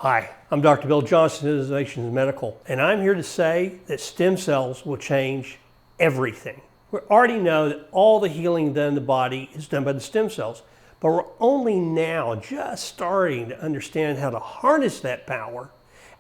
Hi, I'm Dr. Bill Johnson, Innovations Medical, and I'm here to say that stem cells will change everything. We already know that all the healing done in the body is done by the stem cells, but we're only now just starting to understand how to harness that power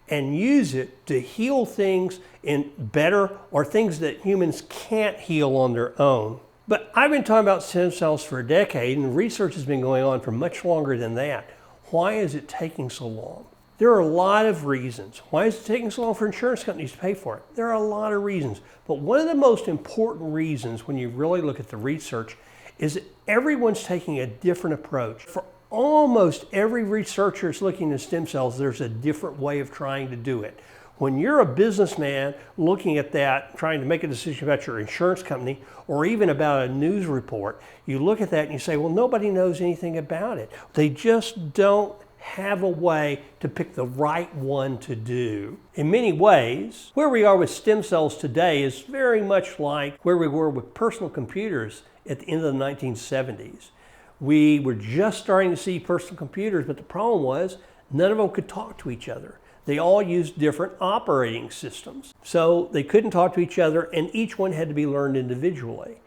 and use it to heal things in better or things that humans can't heal on their own. But I've been talking about stem cells for a decade, and research has been going on for much longer than that. Why is it taking so long? There are a lot of reasons. Why is it taking so long for insurance companies to pay for it? There are a lot of reasons. But one of the most important reasons when you really look at the research is that everyone's taking a different approach. For almost every researcher that's looking at stem cells, there's a different way of trying to do it. When you're a businessman looking at that, trying to make a decision about your insurance company or even about a news report, you look at that and you say, well, nobody knows anything about it. They just don't have a way to pick the right one to do. In many ways, where we are with stem cells today is very much like where we were with personal computers at the end of the 1970s. We were just starting to see personal computers, but the problem was none of them could talk to each other. They all used different operating systems. So they couldn't talk to each other, and each one had to be learned individually.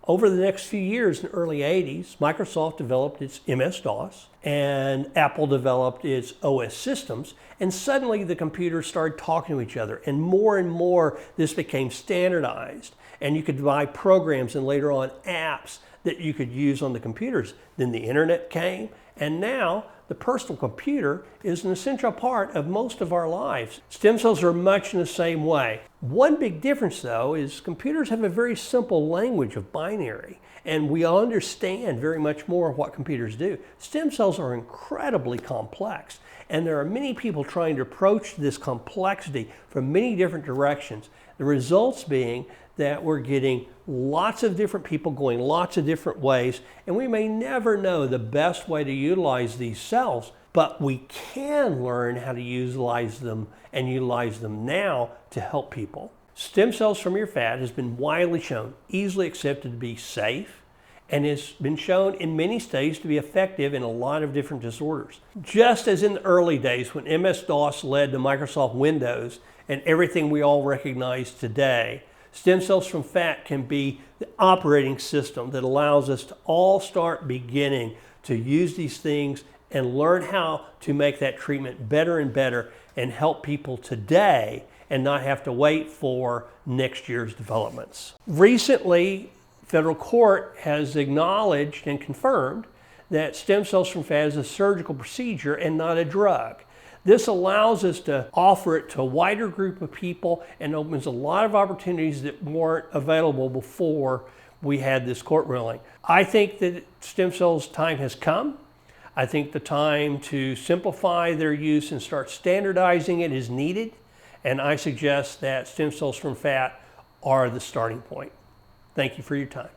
Over the next few years, in the early 80s, Microsoft developed its MS-DOS, and Apple developed its OS systems, and suddenly the computers started talking to each other, and more this became standardized, and you could buy programs and later on apps that you could use on the computers. Then the internet came, and now the personal computer is an essential part of most of our lives. Stem cells are much in the same way. One big difference, though, is computers have a very simple language of binary, and we understand very much more of what computers do. Stem cells are incredibly complex, and there are many people trying to approach this complexity from many different directions. The results being that we're getting lots of different people going lots of different ways, and we may never know the best way to utilize these cells, but we can learn how to utilize them and utilize them now to help people. Stem cells from your fat has been widely shown, easily accepted to be safe, and has been shown in many studies to be effective in a lot of different disorders. Just as in the early days when MS-DOS led to Microsoft Windows and everything we all recognize today, stem cells from fat can be the operating system that allows us to all start beginning to use these things and learn how to make that treatment better and better and help people today and not have to wait for next year's developments. Recently, federal court has acknowledged and confirmed that stem cells from fat is a surgical procedure and not a drug. This allows us to offer it to a wider group of people and opens a lot of opportunities that weren't available before we had this court ruling. I think that stem cells' time has come. I think the time to simplify their use and start standardizing it is needed. And I suggest that stem cells from fat are the starting point. Thank you for your time.